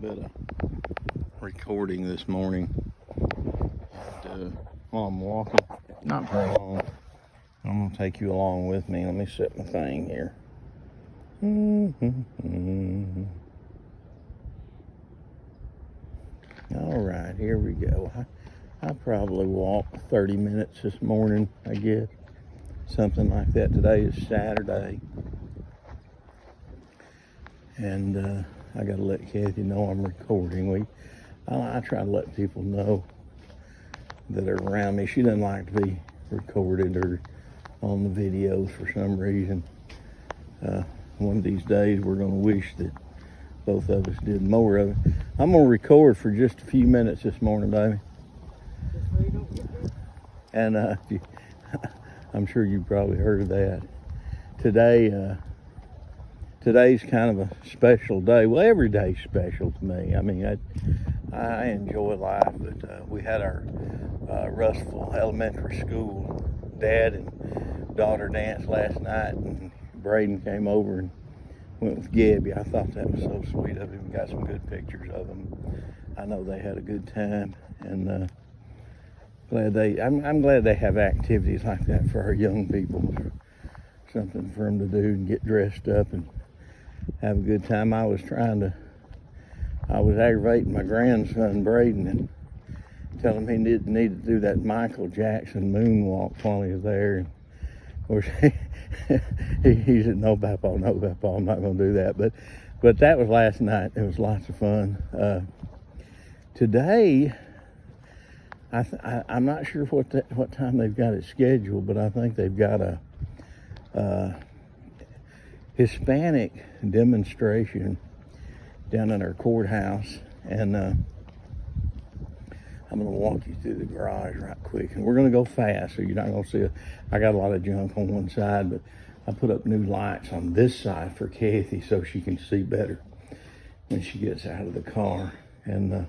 bit of recording this morning. And, while I'm walking, not very long. I'm gonna take you along with me. Let me set my thing here. All right, here we go. I probably walked 30 minutes this morning, I guess. Something like that. Today is Saturday. And I gotta let Kathy know I'm recording. I try to let people know that are around me. She doesn't like to be recorded or on the videos for some reason. One of these days we're gonna wish that both of us did more of it. I'm gonna record for just a few minutes this morning, baby. And I'm sure you probably heard of that. Today's kind of a special day. Well, every day's special to me. I mean, I enjoy life, but we had our Russellville Elementary School dad and daughter dance last night, and Braden came over and went with Gabbie. I thought that was so sweet of him. Got some good pictures of them. I know they had a good time, and I'm glad they have activities like that for our young people. Something for them to do and get dressed up and have a good time. I was aggravating my grandson Braden and telling him he needed to do that Michael Jackson moonwalk while he was there. And of course, he said, no, Papa, I'm not going to do that. But that was last night. It was lots of fun. Today, I'm not sure what time they've got it scheduled, but I think they've got a Hispanic demonstration down in our courthouse, and I'm going to walk you through the garage right quick, and we're going to go fast so you're not going to see it. I got a lot of junk on one side, but I put up new lights on this side for Kathy so she can see better when she gets out of the car, and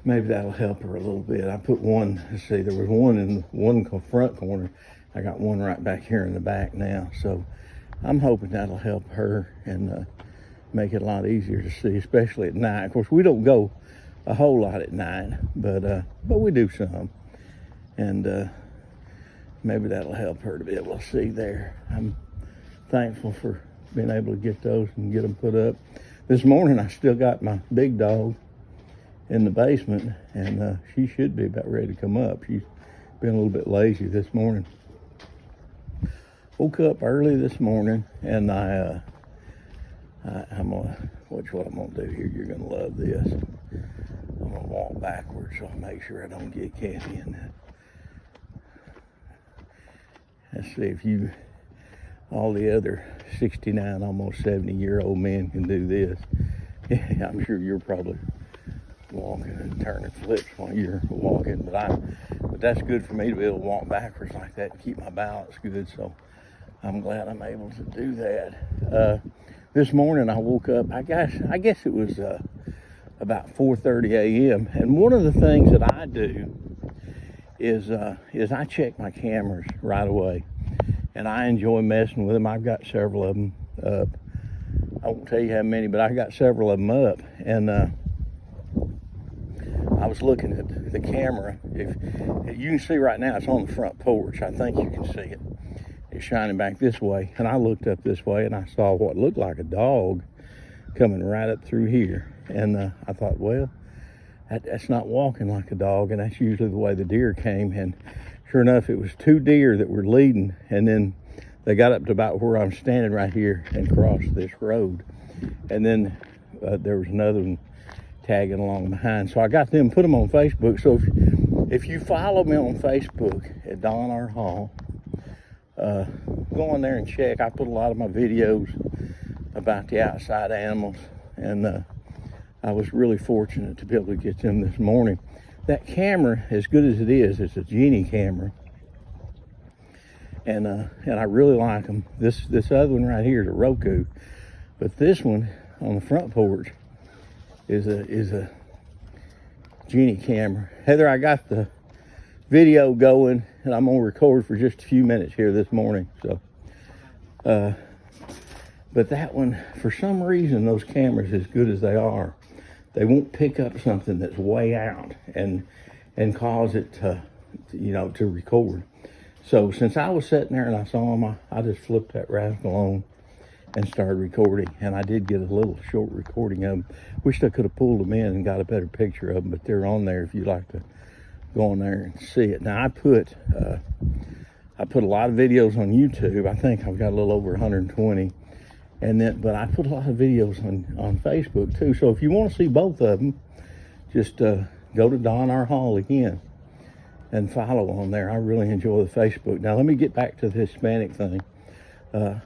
maybe that'll help her a little bit. I put one, let's see, there was one in one front corner. I got one right back here in the back now, so I'm hoping that'll help her and make it a lot easier to see, especially at night. Of course, we don't go a whole lot at night, but we do some, and maybe that'll help her to be able to see there. I'm thankful for being able to get those and get them put up. This morning, I still got my big dog in the basement, and she should be about ready to come up. She's been a little bit lazy this morning. Woke up early this morning, and I'm gonna watch what I'm gonna do here. You're gonna love this. I'm gonna walk backwards so I'll make sure I don't get Kathy in that. Let's see if all the other 69, almost 70-year-old men can do this. I'm sure you're probably walking and turning flips while you're walking, but that's good for me to be able to walk backwards like that and keep my balance good. So I'm glad I'm able to do that. This morning I woke up, I guess it was about 4:30 a.m. And one of the things that I do is I check my cameras right away, and I enjoy messing with them. I've got several of them up. I won't tell you how many, but I got several of them up, and I was looking at the camera. If you can see right now, it's on the front porch. I think you can see it. It's shining back this way, and I looked up this way, and I saw what looked like a dog coming right up through here. And I thought, well, that's not walking like a dog, and that's usually the way the deer came. And sure enough, it was two deer that were leading, and then they got up to about where I'm standing right here and crossed this road. And then there was another one tagging along behind. So I got them, put them on Facebook. So if you follow me on Facebook at Don R. Hall, go on there and check. I put a lot of my videos about the outside animals, and I was really fortunate to be able to get them this morning. That camera, as good as it is, it's a Genie camera, and I really like them. This other one right here is a Roku, but this one on the front porch is a Genie camera. Heather, I got the video going, and I'm gonna record for just a few minutes here this morning. So But that one, for some reason, those cameras, as good as they are, they won't pick up something that's way out and cause it to, you know, to record. So since I was sitting there and I saw them, I just flipped that rascal on and started recording. And I did get a little short recording of them. Wish I could have pulled them in and got a better picture of them, but they're on there if you'd like to go on there and see it. Now I put a lot of videos on YouTube. I think I've got a little over 120. But I put a lot of videos on Facebook too. So if you want to see both of them, just go to Don R. Hall again and follow on there. I really enjoy the Facebook. Now let me get back to the Hispanic thing. I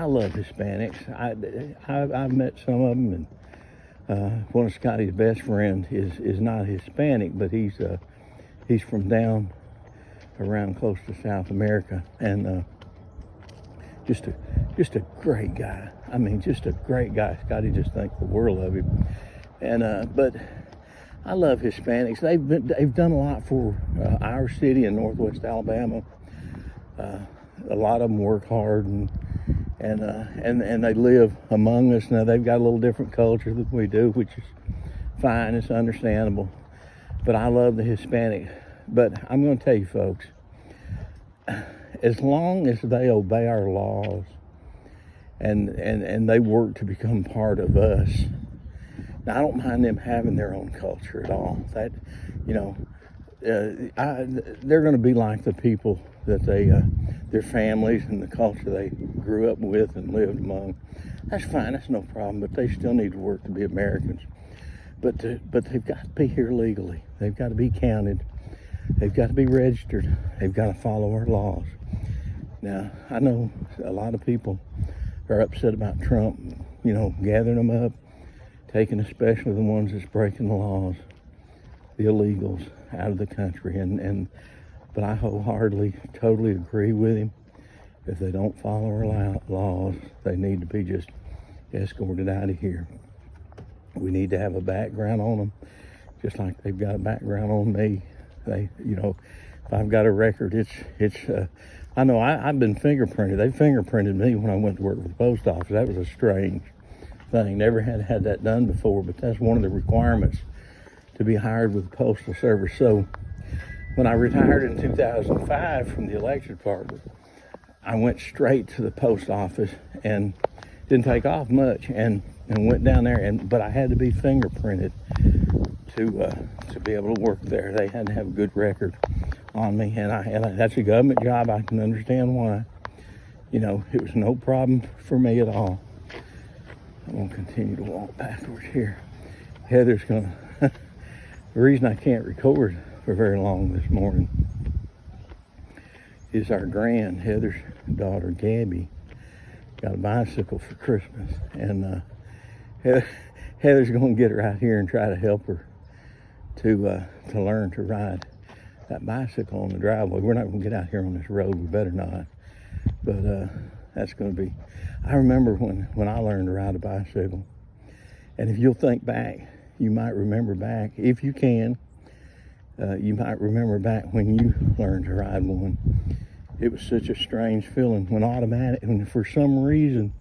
love Hispanics. I've met some of them, and one of Scotty's best friends is not Hispanic, but he's from down around close to South America, and just a great guy. I mean, just a great guy. Scotty just thinks the world of him. And but I love Hispanics. They've done a lot for our city in Northwest Alabama. A lot of them work hard and they live among us. Now they've got a little different culture than we do, which is fine. It's understandable. But I love the Hispanic. But I'm going to tell you, folks, as long as they obey our laws and they work to become part of us, now I don't mind them having their own culture at all. That, you know, they're going to be like the people that their families and the culture they grew up with and lived among. That's fine. That's no problem. But they still need to work to be Americans. But they've got to be here legally. They've got to be counted. They've got to be registered. They've got to follow our laws. Now, I know a lot of people are upset about Trump, you know, gathering them up, taking especially the ones that's breaking the laws, the illegals, out of the country. But I wholeheartedly, totally agree with him. If they don't follow our laws, they need to be just escorted out of here. We need to have a background on them, just like they've got a background on me. They, you know, if I've got a record, it's I know I've been fingerprinted. They fingerprinted me when I went to work for the post office. That was a strange thing. Never had that done before, but that's one of the requirements to be hired with the Postal Service. So when I retired in 2005 from the election department, I went straight to the post office and didn't take off much and went down there, but I had to be fingerprinted to be able to work there. They had to have a good record on me, and that's a government job. I can understand why. You know, it was no problem for me at all. I'm gonna continue to walk backwards here. Heather's gonna, the reason I can't record for very long this morning is our Heather's daughter, Gabbie, got a bicycle for Christmas, and Heather's gonna get her out here and try to help her to learn to ride that bicycle on the driveway. We're not gonna get out here on this road, we better not, but that's gonna be, I remember when I learned to ride a bicycle, and if you'll think back, you might remember back, if you can, you might remember back when you learned to ride one. It was such a strange feeling when for some reason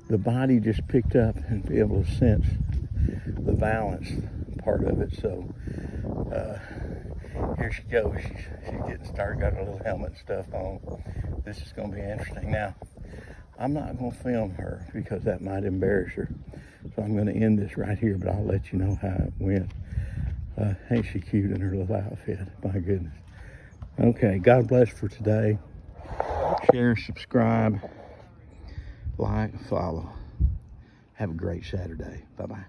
the body just picked up and be able to sense the balance part of it. So here she goes. She's getting started, got her little helmet and stuff on. This is going to be interesting. Now, I'm not going to film her because that might embarrass her. So I'm going to end this right here, but I'll let you know how it went. Ain't she cute in her little outfit? My goodness. Okay, God bless for today. Share, subscribe, like, follow. Have a great Saturday. Bye-bye.